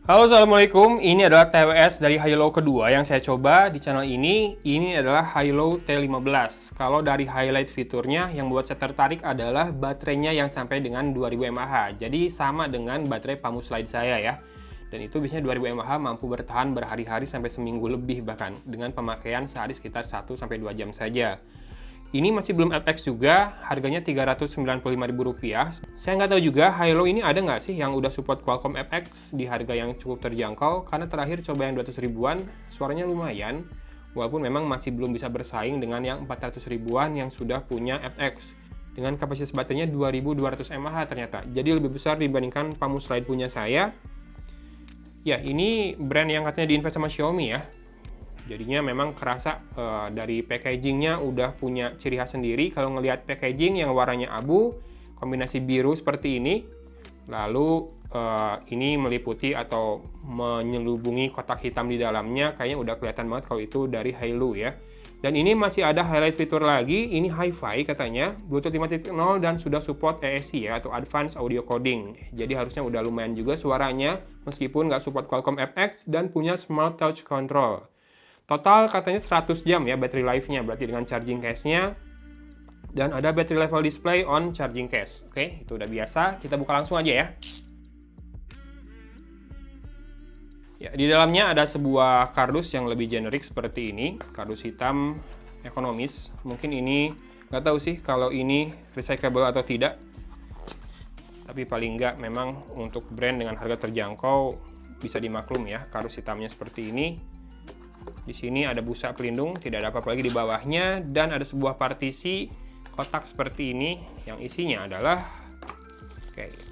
Halo, Assalamualaikum. Ini adalah TWS dari Hilo kedua yang saya coba di channel ini. Ini adalah Hilo T15. Kalau dari highlight fiturnya, yang buat saya tertarik adalah baterainya yang sampai dengan 2000 mAh. Jadi sama dengan baterai Pamu Slide saya ya. Dan itu biasanya 2000 mAh mampu bertahan berhari-hari sampai seminggu lebih bahkan. Dengan pemakaian sehari sekitar 1-2 jam saja. Ini masih belum FX juga, harganya Rp395.000. Saya nggak tahu juga Hilo ini ada nggak sih yang udah support Qualcomm FX di harga yang cukup terjangkau, karena terakhir coba yang 200 ribuan, suaranya lumayan, walaupun memang masih belum bisa bersaing dengan yang 400 ribuan yang sudah punya FX. Dengan kapasitas baterainya 2200 mAh ternyata, jadi lebih besar dibandingkan Pamu Slide punya saya. Ya, ini brand yang katanya diinvest sama Xiaomi ya. Jadinya memang kerasa dari packagingnya udah punya ciri khas sendiri. Kalau ngelihat packaging yang warnanya abu, kombinasi biru seperti ini, lalu ini meliputi atau menyelubungi kotak hitam di dalamnya, kayaknya udah kelihatan banget kalau itu dari Hilo ya. Dan ini masih ada highlight fitur lagi, ini Hi-Fi katanya, Bluetooth 5.0 dan sudah support ASC ya, atau Advanced Audio Coding. Jadi harusnya udah lumayan juga suaranya, meskipun nggak support Qualcomm FX dan punya Smart Touch Control. Total katanya 100 jam ya battery life-nya, berarti dengan charging case-nya. Dan ada battery level display on charging case. Oke, itu udah biasa. Kita buka langsung aja ya. Ya, di dalamnya ada sebuah kardus yang lebih generik seperti ini. Kardus hitam ekonomis. Mungkin ini, nggak tahu sih kalau ini recyclable atau tidak. Tapi paling nggak memang untuk brand dengan harga terjangkau bisa dimaklum ya. Kardus hitamnya seperti ini. Di sini ada busa pelindung, tidak ada apa-apa lagi di bawahnya, dan ada sebuah partisi kotak seperti ini yang isinya adalah,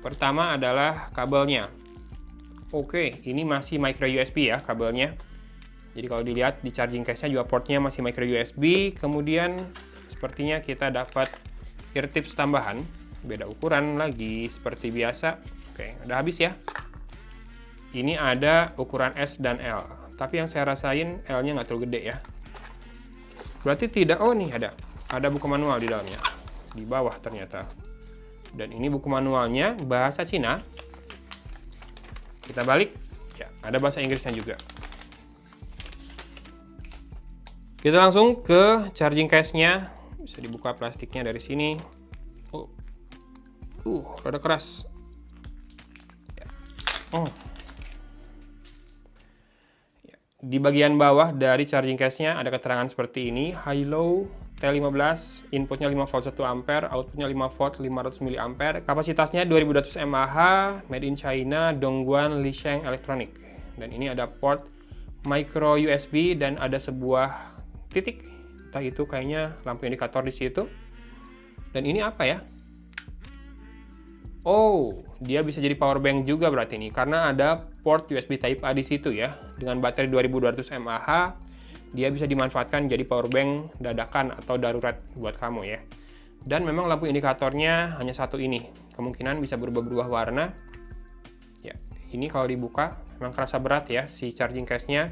pertama adalah kabelnya. Ini masih micro USB ya kabelnya. Jadi kalau dilihat di charging case-nya juga portnya masih micro USB. Kemudian sepertinya kita dapat ear tips tambahan, beda ukuran lagi seperti biasa. Udah habis ya. Ini ada ukuran S dan L. Tapi yang saya rasain L-nya nggak terlalu gede ya. Berarti tidak, oh nih ada buku manual di dalamnya. Di bawah ternyata. Dan ini buku manualnya bahasa Cina. Kita balik, ya ada bahasa Inggrisnya juga. Kita langsung ke charging case-nya. Bisa dibuka plastiknya dari sini. Rada keras. Ya. Di bagian bawah dari charging case-nya ada keterangan seperti ini, Hilo T15, inputnya 5 volt 1 ampere, outputnya 5 volt 500 mAh, kapasitasnya 2200 mAh, made in China, Dongguan Lisheng Electronic. Dan ini ada port micro USB dan ada sebuah titik, entah itu kayaknya lampu indikator di situ. Dan ini apa ya? Dia bisa jadi power bank juga berarti ini, karena ada port USB Type A di situ ya. Dengan baterai 2200 mAh, dia bisa dimanfaatkan jadi power bank dadakan atau darurat buat kamu ya. Dan memang lampu indikatornya hanya satu ini, kemungkinan bisa berubah-ubah warna. Ya, ini kalau dibuka memang kerasa berat ya si charging case-nya.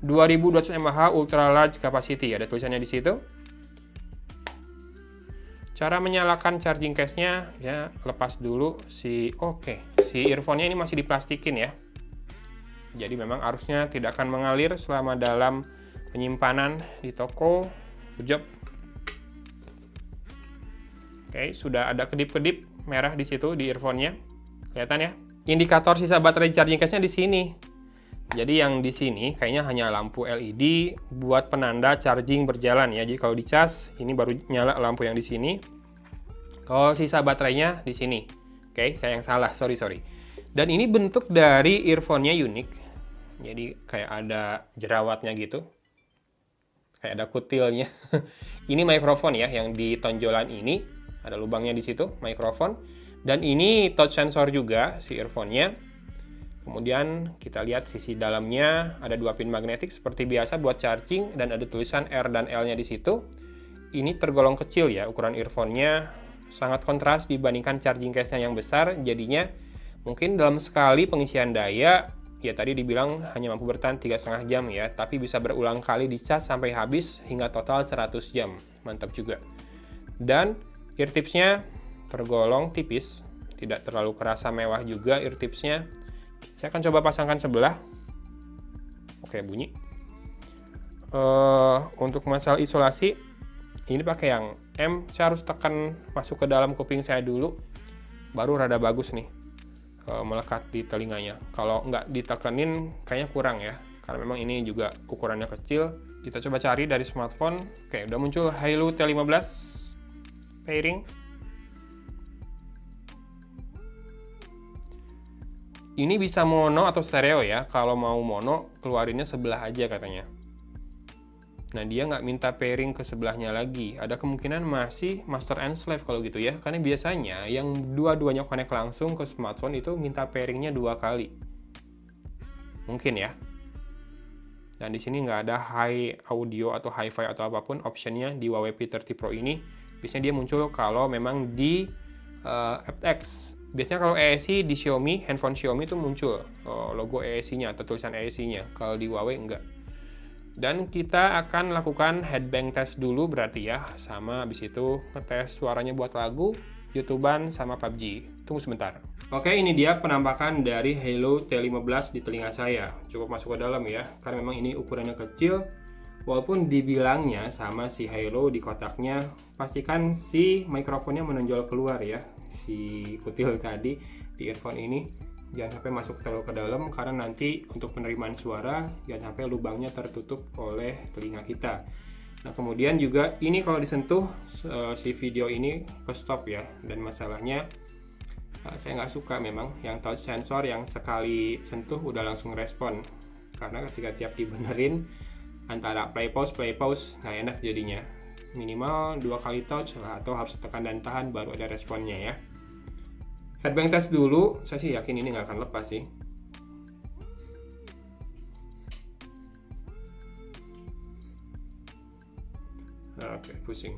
2200 mAh ultra large capacity, ada tulisannya di situ. Cara menyalakan charging case-nya, ya lepas dulu si earphone-nya ini masih diplastikin ya. Jadi memang arusnya tidak akan mengalir selama dalam penyimpanan di toko. Good job. Sudah ada kedip-kedip merah di situ di earphone-nya. Kelihatan ya? Indikator sisa baterai charging case-nya di sini. Jadi yang di sini kayaknya hanya lampu LED buat penanda charging berjalan ya. Jadi kalau dicas, ini baru nyala lampu yang di sini. Kalau sisa baterainya di sini. Saya yang salah, sorry. Dan ini bentuk dari earphone-nya unik. Jadi kayak ada jerawatnya gitu. Kayak ada kutilnya. Ini mikrofon ya, yang di tonjolan ini. Ada lubangnya di situ, mikrofon. Dan ini touch sensor juga, si earphone-nya. Kemudian kita lihat sisi dalamnya, ada 2 pin magnetik seperti biasa buat charging, dan ada tulisan R dan L-nya di situ. Ini tergolong kecil ya, ukuran earphone-nya sangat kontras dibandingkan charging case-nya yang besar, jadinya mungkin dalam sekali pengisian daya, ya tadi dibilang hanya mampu bertahan 3,5 jam ya, tapi bisa berulang kali dicas sampai habis hingga total 100 jam. Mantap juga. Dan ear tips-nya tergolong tipis, tidak terlalu kerasa mewah juga ear tips-nya. Saya akan coba pasangkan sebelah. Oke, bunyi. Untuk masalah isolasi, ini pakai yang M. Saya harus tekan masuk ke dalam kuping saya dulu, baru rada bagus nih melekat di telinganya. Kalau nggak ditekenin kayaknya kurang ya, karena memang ini juga ukurannya kecil. Kita coba cari dari smartphone. Oke, udah muncul Hailu T15 pairing. Ini bisa mono atau stereo ya. Kalau mau mono, keluarinnya sebelah aja katanya. Nah, dia nggak minta pairing ke sebelahnya lagi. Ada kemungkinan masih master and slave kalau gitu ya. Karena biasanya yang dua-duanya connect langsung ke smartphone itu minta pairingnya 2 kali. Mungkin ya. Dan di sini nggak ada high audio atau hi-fi atau apapun optionnya di Huawei P30 Pro ini. Biasanya dia muncul kalau memang di FX. Biasanya kalau AAC di Xiaomi, handphone Xiaomi itu muncul logo AAC-nya atau tulisan AAC-nya. Kalau di Huawei enggak. Dan kita akan lakukan headbang test dulu berarti ya. Sama habis itu ngetes suaranya buat lagu, YouTubean, sama PUBG. Tunggu sebentar. Oke, ini dia penampakan dari Hailu T15 di telinga saya. Cukup masuk ke dalam ya, karena memang ini ukurannya kecil. Walaupun dibilangnya sama si Hailu di kotaknya, pastikan si mikrofonnya menonjol keluar ya. Si kutil tadi di earphone ini jangan sampai masuk terlalu ke dalam, karena nanti untuk penerimaan suara jangan sampai lubangnya tertutup oleh telinga kita. Nah, kemudian juga ini kalau disentuh si video ini ke stop ya. Dan masalahnya saya nggak suka memang yang touch sensor yang sekali sentuh udah langsung respon, karena ketika tiap dibenerin antara play pause nggak enak jadinya. Minimal 2 kali touch lah, atau harus tekan dan tahan baru ada responnya ya. Headbang test dulu, saya sih yakin ini nggak akan lepas sih. Oke, pusing.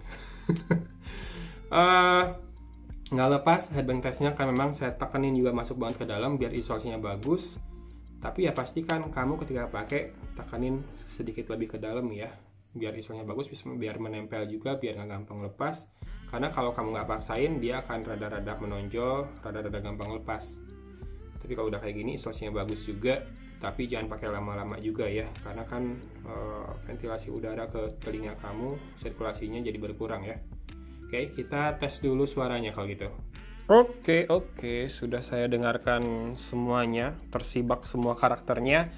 Nggak lepas headbang testnya, kan memang saya tekanin juga masuk banget ke dalam biar isolasinya bagus. Tapi ya pastikan kamu ketika pakai tekanin sedikit lebih ke dalam ya, biar isolasinya bagus, biar menempel juga, biar nggak gampang lepas. Karena kalau kamu nggak paksain, dia akan rada-rada menonjol, rada-rada gampang lepas. Tapi kalau udah kayak gini, isolasinya bagus juga. Tapi jangan pakai lama-lama juga ya, karena kan ventilasi udara ke telinga kamu, sirkulasinya jadi berkurang ya. Oke, kita tes dulu suaranya kalau gitu. Oke, sudah saya dengarkan semuanya, tersibak semua karakternya.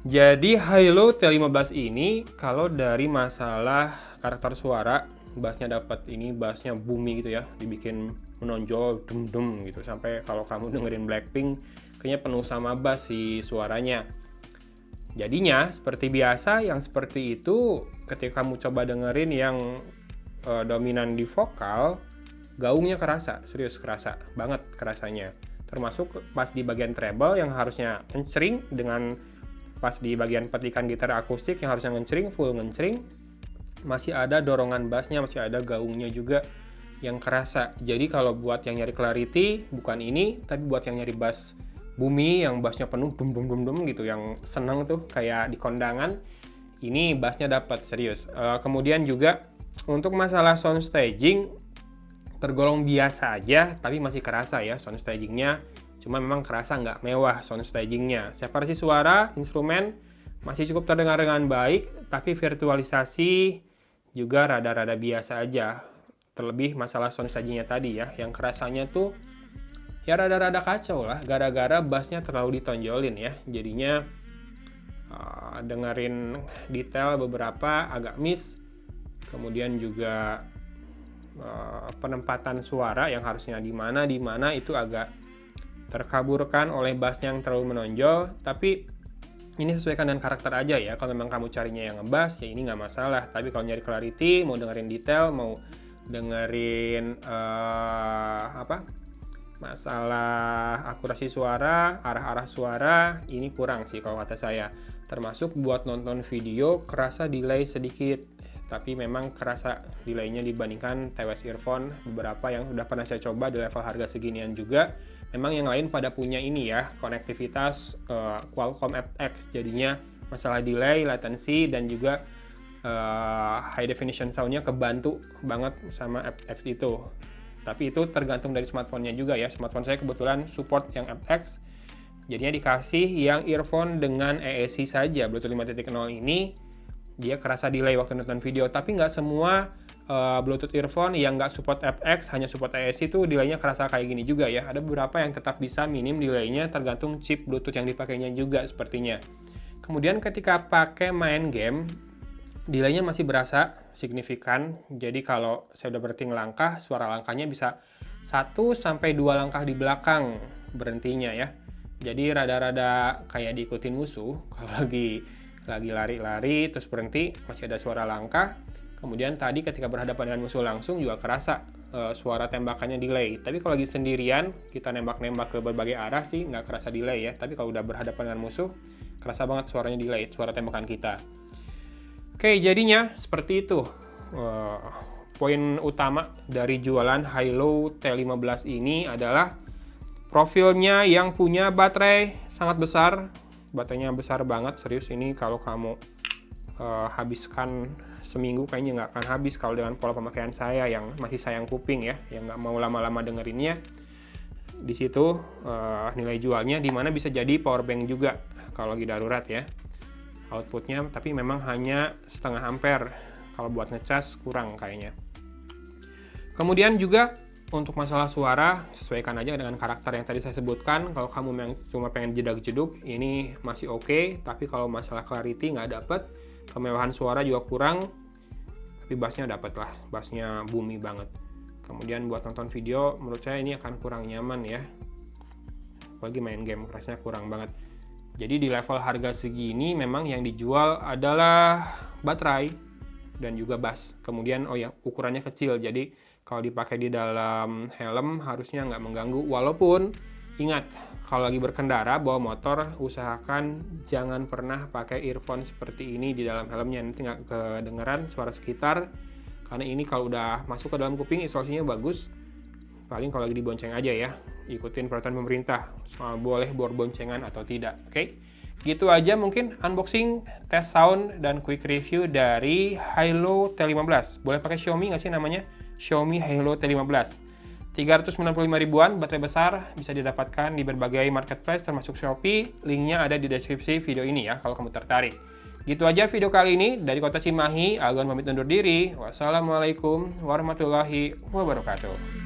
Jadi Hailu T15 ini kalau dari masalah karakter suara, bassnya dapat, ini bassnya booming gitu ya, dibikin menonjol dem gitu, sampai kalau kamu dengerin Blackpink kayaknya penuh sama bass si suaranya. Jadinya seperti biasa, yang seperti itu ketika kamu coba dengerin yang dominan di vokal, gaungnya kerasa, serius kerasa banget kerasanya. Termasuk pas di bagian treble yang harusnya ngecering, dengan pas di bagian petikan gitar akustik yang harusnya ngecering, full ngecering, masih ada dorongan bassnya, masih ada gaungnya juga yang kerasa. Jadi kalau buat yang nyari clarity, bukan ini, tapi buat yang nyari bass bumi yang bassnya penuh dum gitu, yang seneng tuh kayak di kondangan, ini bassnya dapat serius. Kemudian juga untuk masalah sound staging tergolong biasa aja, tapi masih kerasa ya sound stagingnya. Cuma memang kerasa nggak mewah sound stagingnya. Separasi suara, instrumen masih cukup terdengar dengan baik, tapi virtualisasi juga rada-rada biasa aja. Terlebih masalah sound stagingnya tadi ya, yang kerasanya tuh ya rada-rada kacau lah, gara-gara bassnya terlalu ditonjolin ya. Jadinya dengerin detail beberapa agak miss. Kemudian juga penempatan suara yang harusnya di mana itu agak terkaburkan oleh bassnya yang terlalu menonjol. Tapi ini sesuaikan dengan karakter aja ya. Kalau memang kamu carinya yang ngebass, ya ini nggak masalah. Tapi kalau nyari clarity, mau dengerin detail, mau dengerin masalah akurasi suara, arah-arah suara, ini kurang sih kalau kata saya. Termasuk buat nonton video kerasa delay sedikit, tapi memang kerasa delaynya dibandingkan TWS earphone beberapa yang udah pernah saya coba di level harga seginian juga. Memang yang lain pada punya ini ya, konektivitas Qualcomm FX, jadinya masalah delay, latency, dan juga high definition soundnya kebantu banget sama FX itu. Tapi itu tergantung dari smartphone-nya juga ya. Smartphone saya kebetulan support yang FX, Jadinya dikasih yang earphone dengan ESC saja, Bluetooth 5.0 ini dia kerasa delay waktu nonton video, tapi nggak semua Bluetooth earphone yang nggak support FX, hanya support ESC itu delaynya kerasa kayak gini juga ya. Ada beberapa yang tetap bisa minim delaynya, tergantung chip Bluetooth yang dipakainya juga sepertinya. Kemudian ketika pakai main game, delaynya masih berasa signifikan. Jadi kalau saya udah berhenti ngelangkah, suara langkahnya bisa 1-2 langkah di belakang berhentinya ya. Jadi rada-rada kayak diikutin musuh. Kalau lagi lari-lari terus berhenti, masih ada suara langkah. Kemudian tadi ketika berhadapan dengan musuh langsung juga kerasa suara tembakannya delay. Tapi kalau lagi sendirian, kita nembak-nembak ke berbagai arah sih nggak kerasa delay ya. Tapi kalau udah berhadapan dengan musuh, kerasa banget suaranya delay, suara tembakan kita. Oke, jadinya seperti itu. Poin utama dari jualan Hilo T15 ini adalah profilnya yang punya baterai sangat besar. Baterainya besar banget, serius ini kalau kamu habiskan seminggu kayaknya nggak akan habis kalau dengan pola pemakaian saya yang masih sayang kuping ya, yang nggak mau lama-lama dengerinnya. Di situ nilai jualnya, dimana bisa jadi power bank juga kalau lagi darurat ya. Outputnya tapi memang hanya 0,5 ampere, kalau buat ngecas kurang kayaknya. Kemudian juga untuk masalah suara, sesuaikan aja dengan karakter yang tadi saya sebutkan. Kalau kamu yang cuma pengen jedak-jeduk, ini masih oke. Tapi kalau masalah clarity nggak dapet, kemewahan suara juga kurang. Tapi bassnya dapet lah, bassnya boomy banget. Kemudian buat nonton video, menurut saya ini akan kurang nyaman ya. Apalagi main game, kerasnya kurang banget. Jadi di level harga segini memang yang dijual adalah baterai dan juga bass. Kemudian oh ya, ukurannya kecil, jadi kalau dipakai di dalam helm harusnya nggak mengganggu. Walaupun ingat, kalau lagi berkendara bawa motor, usahakan jangan pernah pakai earphone seperti ini di dalam helmnya, nanti nggak kedengeran suara sekitar. Karena ini kalau udah masuk ke dalam kuping isolasinya bagus. Paling kalau lagi dibonceng aja ya, ikutin peraturan pemerintah soal boleh berboncengan atau tidak. Oke, gitu aja mungkin unboxing, tes sound, dan quick review dari Hilo T15. Boleh pakai Xiaomi nggak sih namanya? Xiaomi Hilo T15. 395 ribuan, baterai besar, bisa didapatkan di berbagai marketplace termasuk Shopee. Linknya ada di deskripsi video ini ya kalau kamu tertarik. Gitu aja video kali ini dari Kota Cimahi. Agan pamit undur diri. Wassalamualaikum warahmatullahi wabarakatuh.